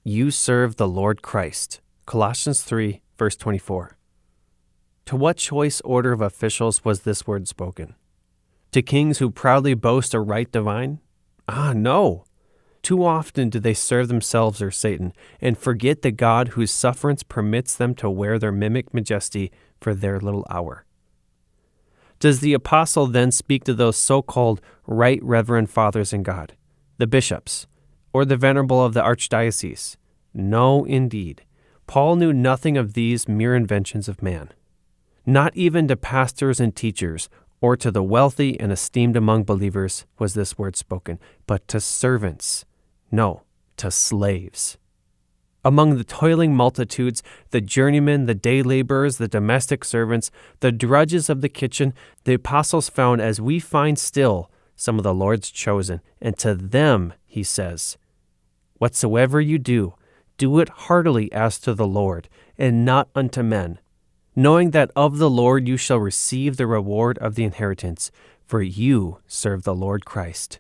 You serve the Lord Christ. Colossians 3, verse 24. To what choice order of officials was this word spoken? To kings who proudly boast a right divine? No. Too often do they serve themselves or Satan and forget the God whose sufferance permits them to wear their mimic majesty for their little hour. Does the apostle then speak to those so-called right reverend fathers in God, the bishops, or the venerable of the archdiocese? No, indeed. Paul knew nothing of these mere inventions of man. Not even to pastors and teachers, or to the wealthy and esteemed among believers was this word spoken, but to servants. No, to slaves. Among the toiling multitudes, the journeymen, the day laborers, the domestic servants, the drudges of the kitchen, the apostles found, as we find still, some of the Lord's chosen. And to them, he says, whatsoever you do, do it heartily as to the Lord, and not unto men, knowing that of the Lord you shall receive the reward of the inheritance, for you serve the Lord Christ.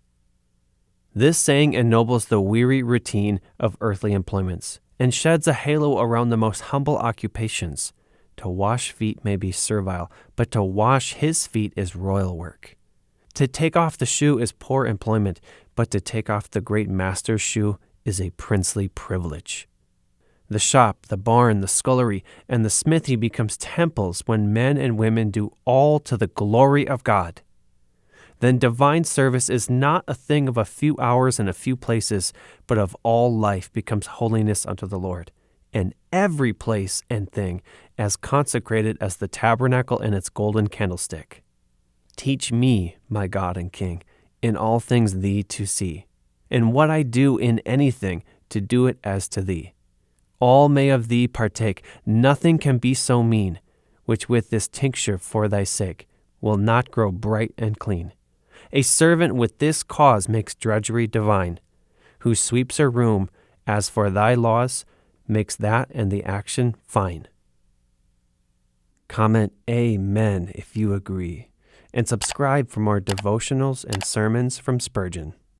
This saying ennobles the weary routine of earthly employments, and sheds a halo around the most humble occupations. To wash feet may be servile, but to wash his feet is royal work. To take off the shoe is poor employment, but to take off the great master's shoe is a princely privilege. The shop, the barn, the scullery, and the smithy becomes temples when men and women do all to the glory of God. Then divine service is not a thing of a few hours and a few places, but of all life becomes holiness unto the Lord, and every place and thing as consecrated as the tabernacle and its golden candlestick. Teach me, my God and King, in all things thee to see, and what I do in anything to do it as to thee. All may of thee partake, nothing can be so mean, which with this tincture for thy sake will not grow bright and clean. A servant with this cause makes drudgery divine, who sweeps her room, as for thy laws, makes that and the action fine. Comment Amen if you agree, and subscribe for more devotionals and sermons from Spurgeon.